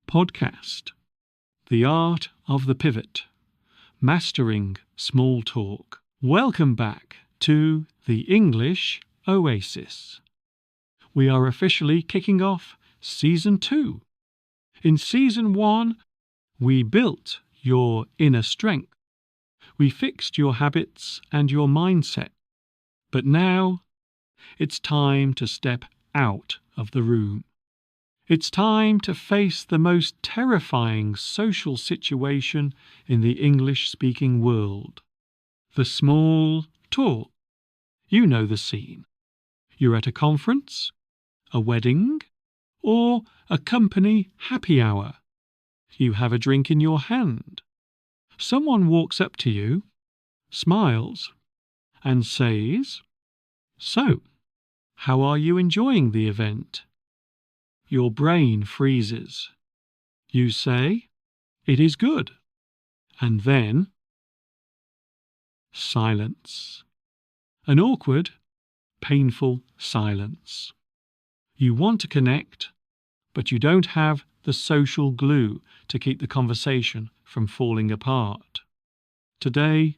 podcast, The Art of the Pivot, Mastering Small Talk. Welcome back to the English Oasis. We are officially kicking off Season 2. In Season 1, we built your inner strength. We fixed your habits and your mindset. But now, it's time to step out of the room. It's time to face the most terrifying social situation in the English-speaking world. The small talk. You know the scene. You're at a conference, a wedding, or a company happy hour. You have a drink in your hand. Someone walks up to you, smiles, and says, "So, how are you enjoying the event?" Your brain freezes. You say, "It is good." And then, silence. An awkward, painful silence. You want to connect, but you don't have the social glue to keep the conversation from falling apart. Today,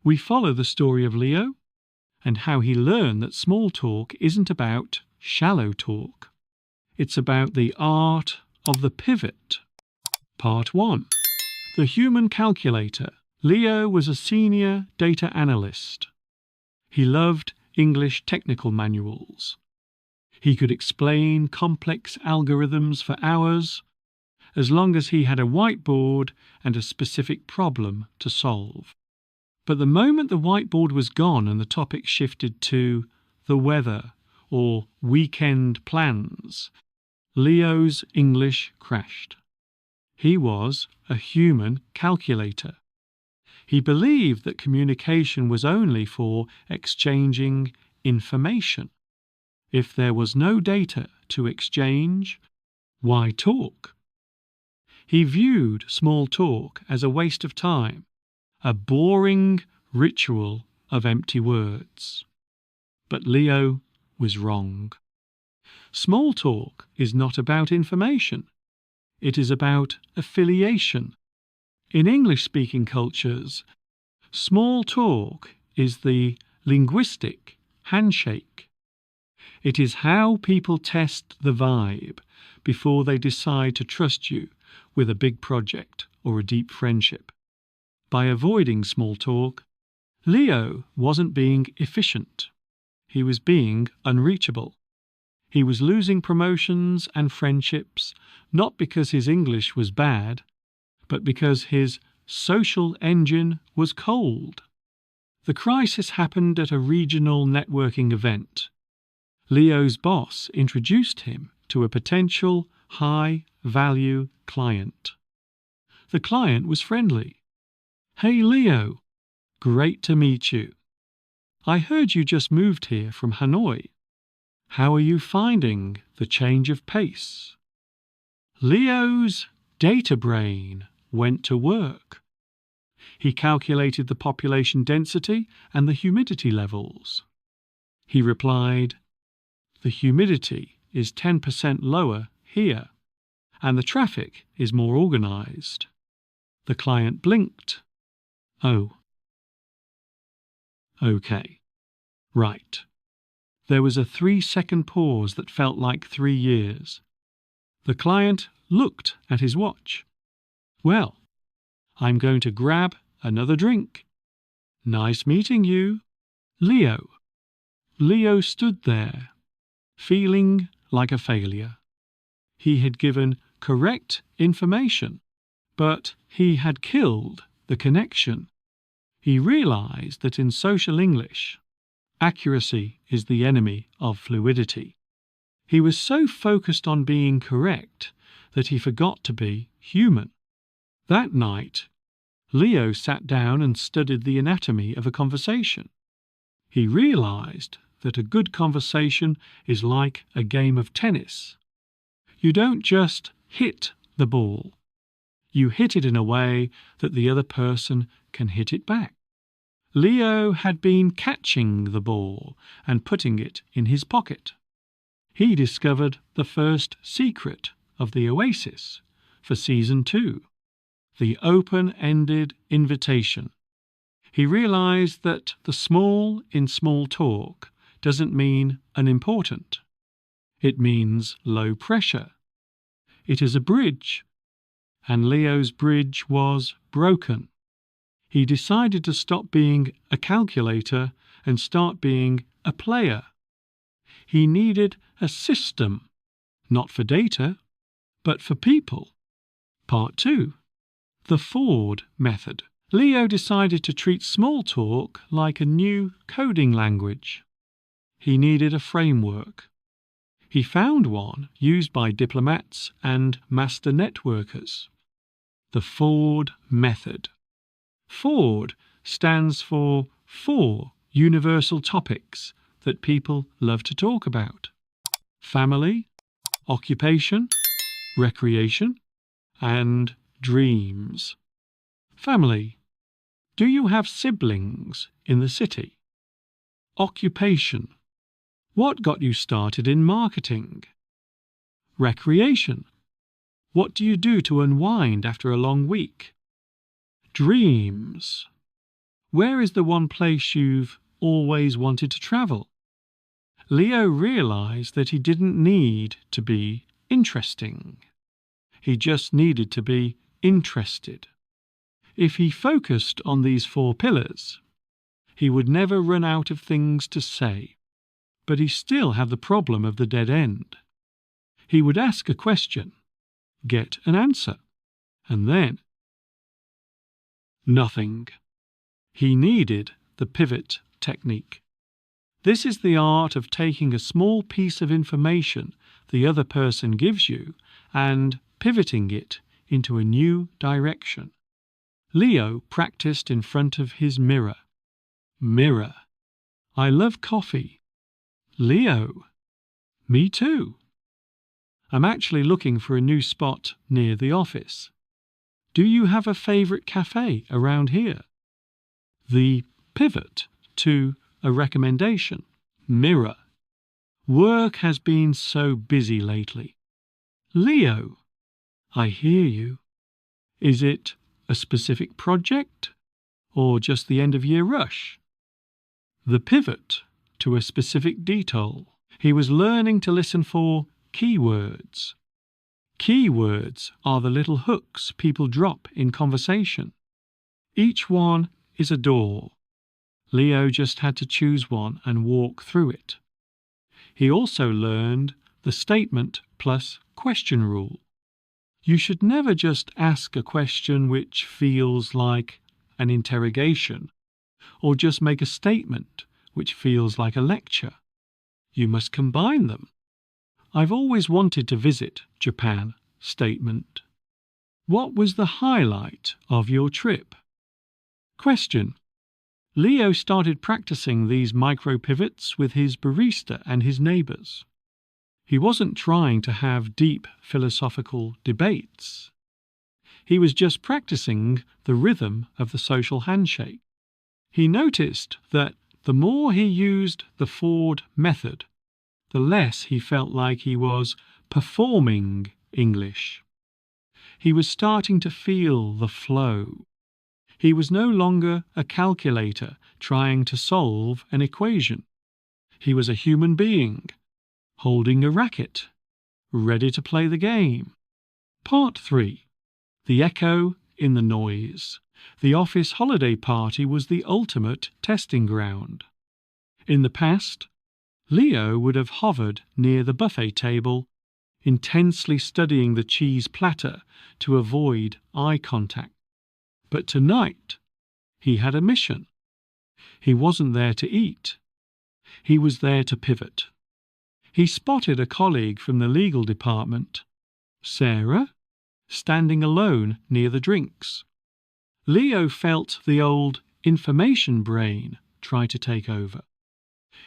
we follow the story of Leo and how he learned that small talk isn't about shallow talk. It's about the art of the pivot. Part 1. The Human Calculator. Leo was a Senior Data Analyst. He loved English technical manuals. He could explain complex algorithms for hours, as long as he had a whiteboard and a specific problem to solve. But the moment the whiteboard was gone and the topic shifted to the weather or weekend plans, Leo's English crashed. He was a human calculator. He believed that communication was only for exchanging information. If there was no data to exchange, why talk? He viewed small talk as a waste of time, a boring ritual of empty words. But Leo was wrong. Small talk is not about information. It is about affiliation. In English-speaking cultures, small talk is the linguistic handshake. It is how people test the vibe before they decide to trust you with a big project or a deep friendship. By avoiding small talk, Leo wasn't being efficient. He was being unreachable. He was losing promotions and friendships, not because his English was bad, but because his social engine was cold. The crisis happened at a regional networking event. Leo's boss introduced him to a potential high-value client. The client was friendly. "Hey Leo, great to meet you. I heard you just moved here from Hanoi. How are you finding the change of pace?" Leo's data brain went to work. He calculated the population density and the humidity levels. He replied, "The humidity is 10% lower here, and the traffic is more organized." The client blinked. "Oh. Okay. Right." There was a 3-second pause that felt like 3 years. The client looked at his watch. "Well, I'm going to grab another drink. Nice meeting you, Leo." Leo stood there, feeling like a failure. He had given correct information, but he had killed the connection. He realized that in social English, accuracy is the enemy of fluidity. He was so focused on being correct that he forgot to be human. That night, Leo sat down and studied the anatomy of a conversation. He realized that a good conversation is like a game of tennis. You don't just hit the ball. You hit it in a way that the other person can hit it back. Leo had been catching the ball and putting it in his pocket. He discovered the first secret of the Oasis, for Season 2, the open-ended invitation. He realized that the small in small talk doesn't mean unimportant. It means low pressure. It is a bridge, and Leo's bridge was broken. He decided to stop being a calculator and start being a player. He needed a system, not for data, but for people. Part 2. The Ford Method. Leo decided to treat small talk like a new coding language. He needed a framework. He found one used by diplomats and master networkers. The Ford Method. Ford stands for 4 universal topics that people love to talk about: family, occupation, recreation, and dreams. Family. Do you have siblings in the city? Occupation. What got you started in marketing? Recreation. What do you do to unwind after a long week? Dreams. Where is the one place you've always wanted to travel? Leo realized that he didn't need to be interesting. He just needed to be interested. If he focused on these 4 pillars, he would never run out of things to say. But he still had the problem of the dead end. He would ask a question, get an answer, and then nothing. He needed the pivot technique. This is the art of taking a small piece of information the other person gives you and pivoting it into a new direction. Leo practiced in front of his mirror. Mirror. I love coffee. Leo. Me too. I'm actually looking for a new spot near the office. Do you have a favorite cafe around here? The pivot to a recommendation. Mirror. Work has been so busy lately. Leo. I hear you. Is it a specific project or just the end-of-year rush? The pivot to a specific detail. He was learning to listen for keywords. Keywords are the little hooks people drop in conversation. Each one is a door. Leo just had to choose one and walk through it. He also learned the statement plus question rule. You should never just ask a question which feels like an interrogation, or just make a statement which feels like a lecture. You must combine them. I've always wanted to visit Japan. Statement. What was the highlight of your trip? Question. Leo started practicing these micro-pivots with his barista and his neighbors. He wasn't trying to have deep philosophical debates. He was just practicing the rhythm of the social handshake. He noticed that the more he used the Ford method, the less he felt like he was performing English. He was starting to feel the flow. He was no longer a calculator trying to solve an equation. He was a human being, holding a racket, ready to play the game. Part 3. The echo in the noise. The office holiday party was the ultimate testing ground. In the past, Leo would have hovered near the buffet table, intensely studying the cheese platter to avoid eye contact. But tonight, he had a mission. He wasn't there to eat. He was there to pivot. He spotted a colleague from the legal department, Sarah, standing alone near the drinks. Leo felt the old information brain try to take over.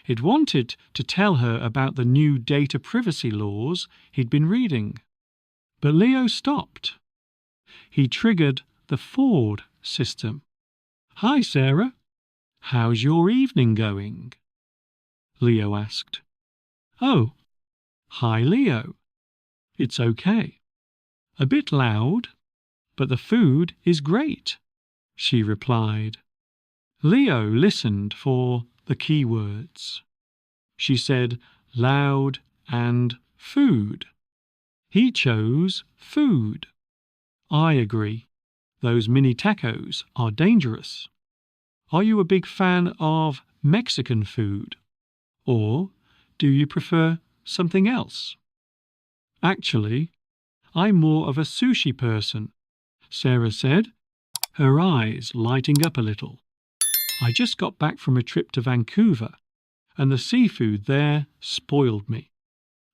It wanted to tell her about the new data privacy laws he'd been reading. But Leo stopped. He triggered the Ford system. Hi, Sarah. How's your evening going? Leo asked. Oh, hi, Leo. It's okay. A bit loud, but the food is great, she replied. Leo listened for the key words. She said loud and food. He chose food. I agree. Those mini tacos are dangerous. Are you a big fan of Mexican food? Or do you prefer something else? Actually, I'm more of a sushi person, Sarah said, her eyes lighting up a little. I just got back from a trip to Vancouver, and the seafood there spoiled me.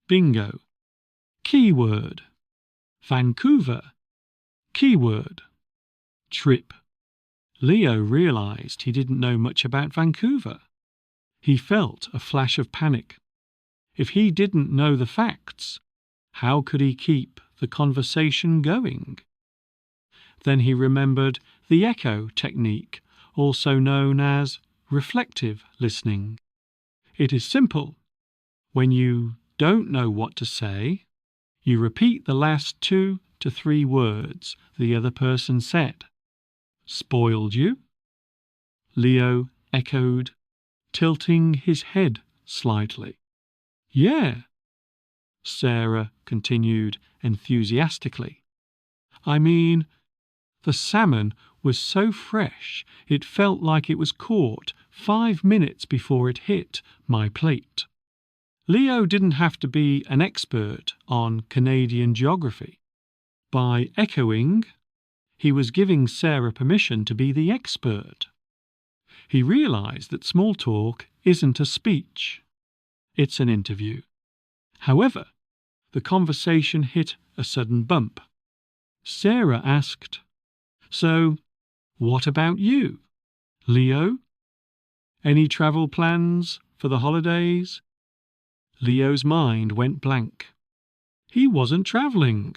Bingo. Keyword. Vancouver. Keyword. Trip. Leo realized he didn't know much about Vancouver. He felt a flash of panic. If he didn't know the facts, how could he keep the conversation going? Then he remembered the echo technique, also known as reflective listening. It is simple. When you don't know what to say, you repeat the last 2 to 3 words the other person said. Spoiled you? Leo echoed, tilting his head slightly. Yeah, Sarah continued enthusiastically. I mean, the salmon was so fresh it felt like it was caught 5 minutes before it hit my plate. Leo didn't have to be an expert on Canadian geography. By echoing, he was giving Sarah permission to be the expert. He realized that small talk isn't a speech. It's an interview. However, the conversation hit a sudden bump. Sarah asked, "So, what about you, Leo? Any travel plans for the holidays?" Leo's mind went blank. He wasn't traveling.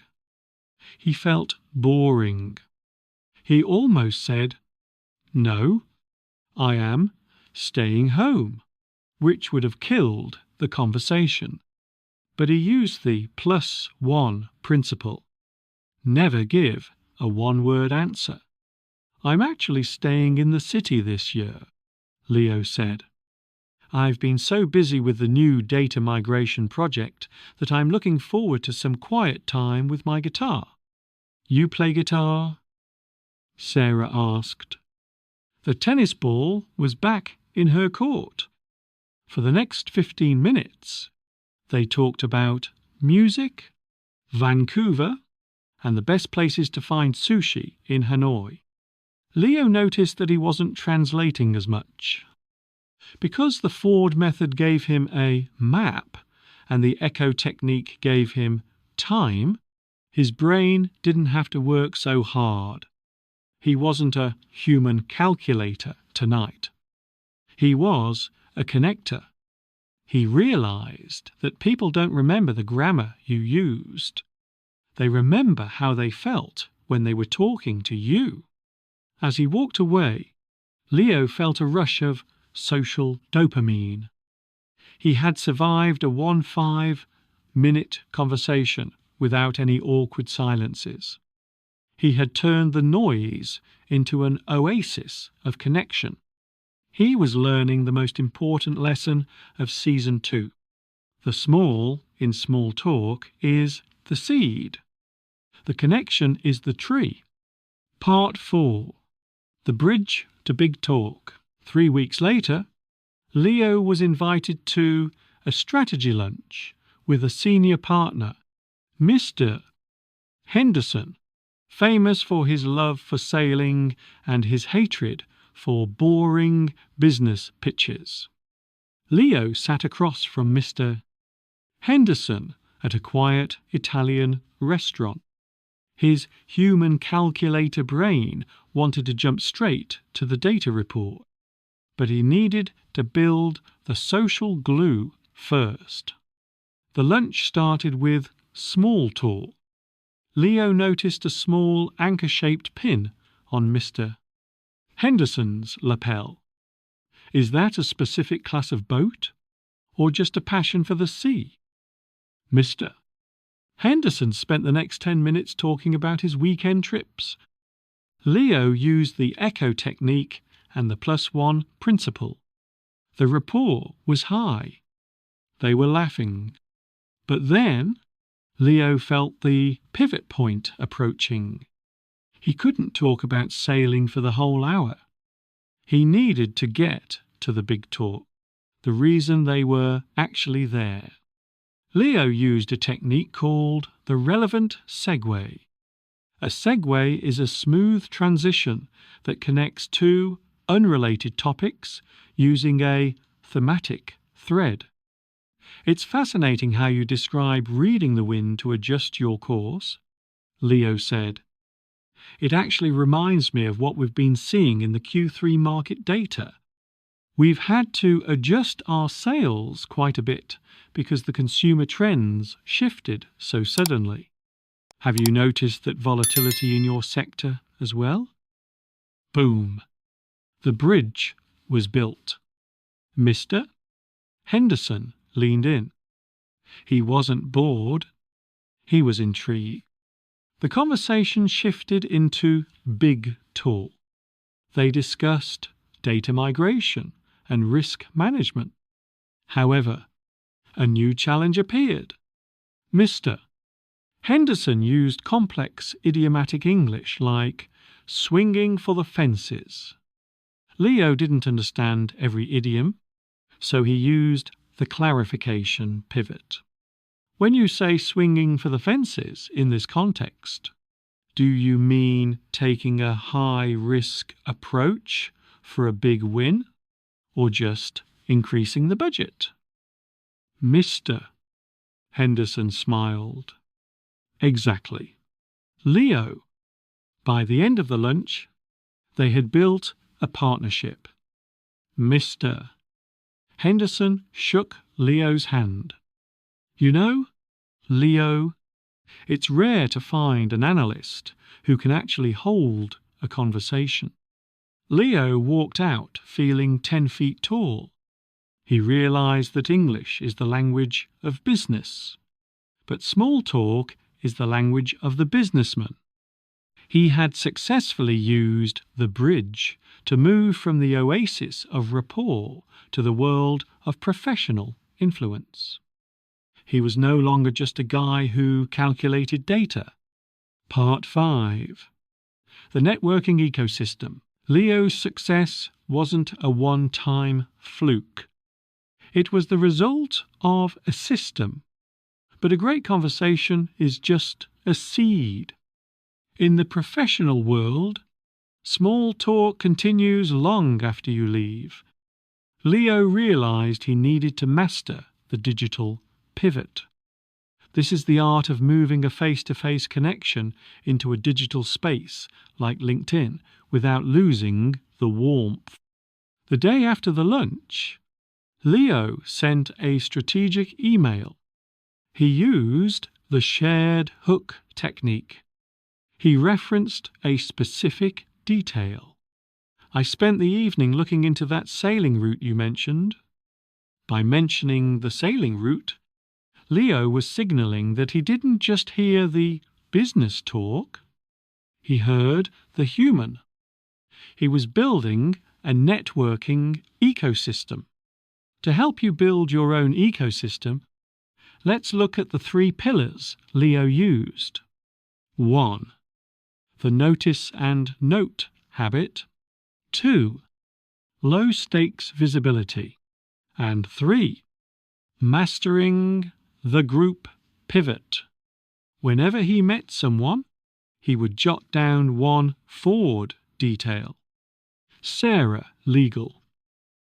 He felt boring. He almost said, "No, I am staying home," which would have killed the conversation. But he used the +1 principle. Never give a one-word answer. "I'm actually staying in the city this year," Leo said. "I've been so busy with the new data migration project that I'm looking forward to some quiet time with my guitar." "You play guitar?" Sarah asked. The tennis ball was back in her court. For the next 15 minutes, they talked about music, Vancouver, and the best places to find sushi in Hanoi. Leo noticed that he wasn't translating as much. Because the Ford method gave him a map and the echo technique gave him time, his brain didn't have to work so hard. He wasn't a human calculator tonight. He was a connector. He realized that people don't remember the grammar you used. They remember how they felt when they were talking to you. As he walked away, Leo felt a rush of social dopamine. He had survived a 15-minute conversation without any awkward silences. He had turned the noise into an oasis of connection. He was learning the most important lesson of Season 2. The small in small talk is the seed. The connection is the tree. Part 4. The bridge to big talk. 3 weeks later, Leo was invited to a strategy lunch with a senior partner, Mr. Henderson, famous for his love for sailing and his hatred for boring business pitches. Leo sat across from Mr. Henderson at a quiet Italian restaurant. His human calculator brain wanted to jump straight to the data report, but he needed to build the social glue first. The lunch started with small talk. Leo noticed a small anchor-shaped pin on Mr. Henderson's lapel. Is that a specific class of boat, or just a passion for the sea? Mr. Henderson spent the next 10 minutes talking about his weekend trips. Leo used the echo technique and the +1 principle. The rapport was high. They were laughing. But then Leo felt the pivot point approaching. He couldn't talk about sailing for the whole hour. He needed to get to the big talk, the reason they were actually there. Leo used a technique called the relevant segue. A segue is a smooth transition that connects two unrelated topics using a thematic thread. It's fascinating how you describe reading the wind to adjust your course, Leo said. It actually reminds me of what we've been seeing in the Q3 market data. We've had to adjust our sales quite a bit because the consumer trends shifted so suddenly. Have you noticed that volatility in your sector as well? Boom. The bridge was built. Mr. Henderson leaned in. He wasn't bored. He was intrigued. The conversation shifted into big talk. They discussed data migration and risk management. However, a new challenge appeared. Mr. Henderson used complex idiomatic English like swinging for the fences. Leo didn't understand every idiom, so he used the clarification pivot. When you say swinging for the fences in this context, do you mean taking a high-risk approach for a big win, or just increasing the budget? Mr. Henderson smiled. Exactly. Leo. By the end of the lunch, they had built a partnership. Mr. Henderson shook Leo's hand. You know, Leo, it's rare to find an analyst who can actually hold a conversation. Leo walked out feeling 10 feet tall. He realized that English is the language of business, but small talk is the language of the businessman. He had successfully used the bridge to move from the oasis of rapport to the world of professional influence. He was no longer just a guy who calculated data. Part 5. The networking ecosystem. Leo's success wasn't a one-time fluke. It was the result of a system. But a great conversation is just a seed. In the professional world, small talk continues long after you leave. Leo realized he needed to master the digital pivot. This is the art of moving a face-to-face connection into a digital space like LinkedIn without losing the warmth. The day after the lunch, Leo sent a strategic email. He used the shared hook technique. He referenced a specific detail. I spent the evening looking into that sailing route you mentioned. By mentioning the sailing route, Leo was signaling that he didn't just hear the business talk, he heard the human. He was building a networking ecosystem. To help you build your own ecosystem, let's look at the 3 pillars Leo used. 1. The notice and note habit. 2. Low-stakes visibility. And 3. Mastering the group pivot. Whenever he met someone, he would jot down one forward detail. Sarah, legal.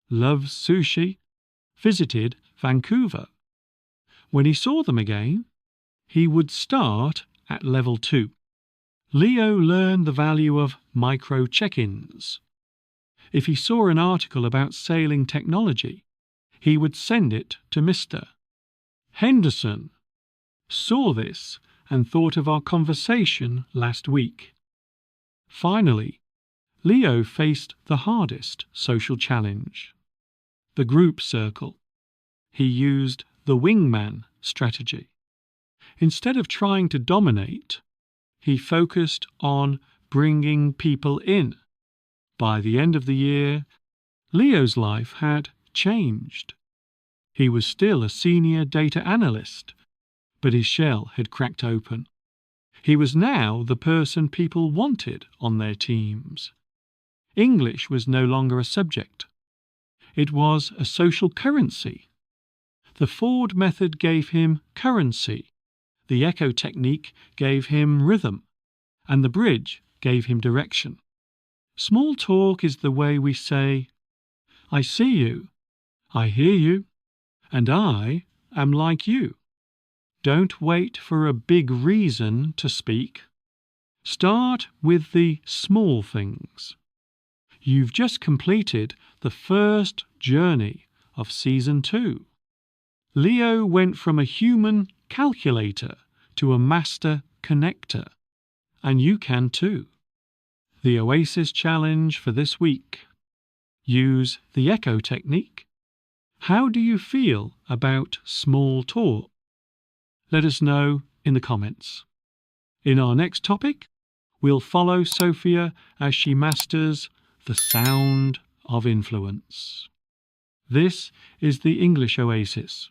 Loves sushi. Visited Vancouver. When he saw them again, he would start at level 2. Leo learned the value of micro check-ins. If he saw an article about sailing technology, he would send it to Mr. Henderson. Saw this and thought of our conversation last week. Finally, Leo faced the hardest social challenge. The group circle. He used the wingman strategy. Instead of trying to dominate, he focused on bringing people in. By the end of the year, Leo's life had changed. He was still a Senior Data Analyst, but his shell had cracked open. He was now the person people wanted on their teams. English was no longer a subject. It was a social currency. The Ford method gave him currency, the echo technique gave him rhythm, and the bridge gave him direction. Small talk is the way we say, "I see you, I hear you, and I am like you." Don't wait for a big reason to speak. Start with the small things. You've just completed the first journey of Season 2. Leo went from a human calculator to a master connector, and you can too. The Oasis challenge for this week. Use the echo technique. How do you feel about small talk? Let us know in the comments. In our next topic, we'll follow Sophia as she masters the sound of influence. This is the English Oasis.